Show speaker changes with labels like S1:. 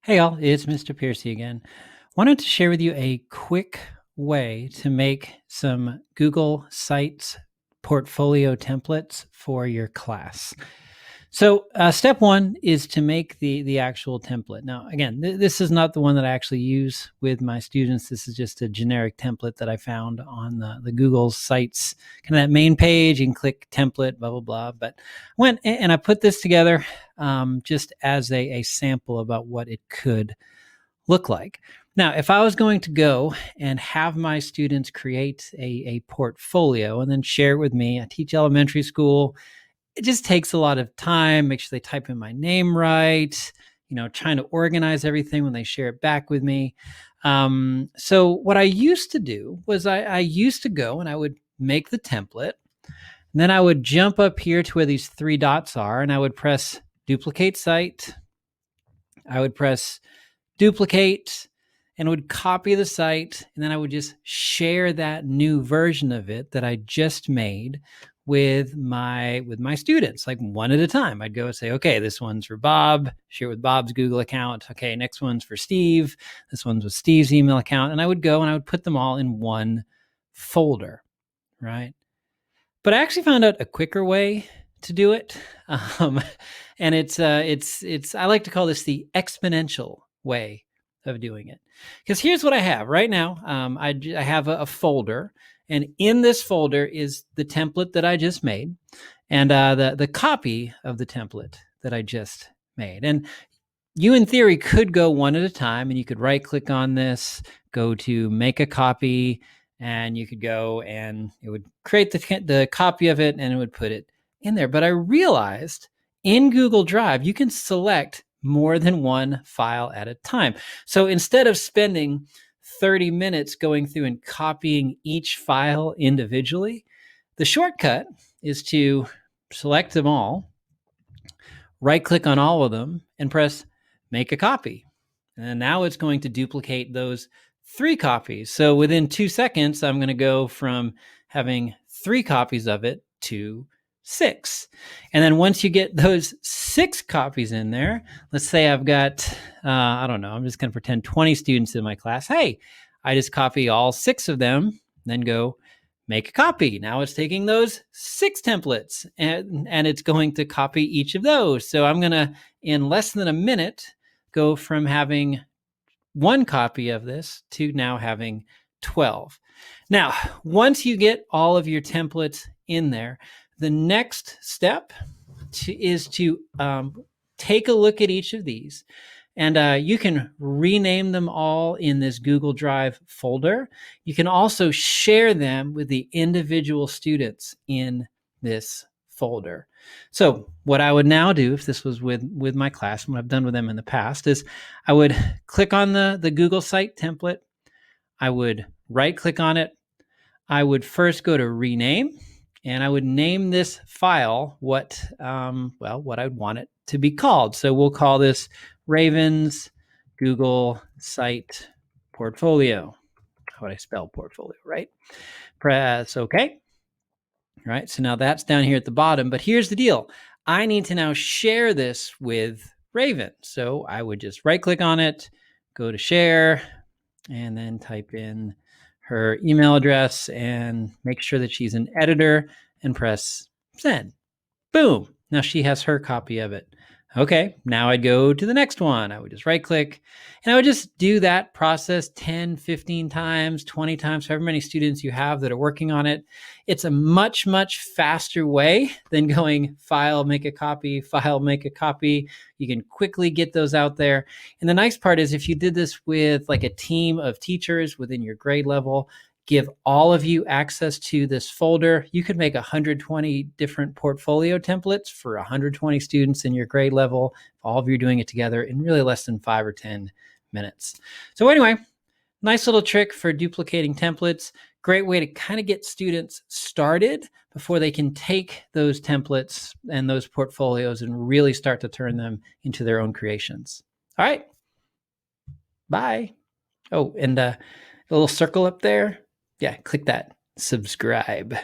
S1: Hey all, it's Mr. Piercy again. Wanted to share with you a quick way to make some Google Sites portfolio templates for your class. So step one is to make the actual template. Now, again, this is not the one that I actually use with my students. This is just a generic template that I found on the Google Sites, kind of that main page. You can click template, blah, blah, blah. But I went and I put this together just as a sample about what it could look like. Now, if I was going to go and have my students create a portfolio and then share it with me, I teach elementary school. It just takes a lot of time. Make sure they type in my name right, trying to organize everything when they share it back with me. So what I used to do was I used to go and I would make the template. And then I would jump up here to where these three dots are and I would press duplicate site. I would press duplicate and would copy the site. And then I would just share that new version of it that I just made with my students, like one at a time. I'd go and say, okay, this one's for Bob, share it with Bob's Google account. Okay, next one's for Steve. This one's with Steve's email account. And I would go and I would put them all in one folder, right? But I actually found out a quicker way to do it. And it's I like to call this the exponential way of doing it. Because here's what I have right now. I have a folder, and in this folder is the template that I just made, and the copy of the template that I just made. And you, in theory, could go one at a time, and you could right click on this, go to make a copy, and you could go and it would create the copy of it, and it would put it in there. But I realized in Google Drive, you can select more than one file at a time. So instead of spending 30 minutes going through and copying each file individually, the shortcut is to select them all, right click on all of them, and press make a copy. And now it's going to duplicate those 3 copies. So within 2 seconds, I'm going to go from having 3 copies of it to 6. And then once you get those 6 copies in there, let's say I've got, I don't know, I'm just going to pretend 20 students in my class. Hey, I just copy all 6 of them, then go make a copy. Now it's taking those 6 templates and it's going to copy each of those. So I'm going to, in less than a minute, go from having 1 copy of this to now having 12. Now, once you get all of your templates in there, the next step is to take a look at each of these. And you can rename them all in this Google Drive folder. You can also share them with the individual students in this folder. So what I would now do, if this was with my class, and what I've done with them in the past, is I would click on the Google Site template. I would right click on it. I would first go to rename, and I would name this file what I'd want it to be called. So we'll call this Ravens Google Site Portfolio. How would I spell portfolio, right? Press OK. All right, so now that's down here at the bottom, but here's the deal. I need to now share this with Raven. So I would just right click on it, go to share, and then type in her email address and make sure that she's an editor and press send. Boom. Now she has her copy of it. Okay, now I'd go to the next one. I would just right click and I would just do that process 10, 15 times, 20 times, however many students you have that are working on it. It's a much, much faster way than going file, make a copy, file, make a copy. You can quickly get those out there. And the nice part is if you did this with like a team of teachers within your grade level, give all of you access to this folder, you could make 120 different portfolio templates for 120 students in your grade level. All of you are doing it together in really less than 5 or 10 minutes. So anyway, nice little trick for duplicating templates. Great way to kind of get students started before they can take those templates and those portfolios and really start to turn them into their own creations. All right. Bye. Oh, and a little circle up there. Yeah, click that subscribe.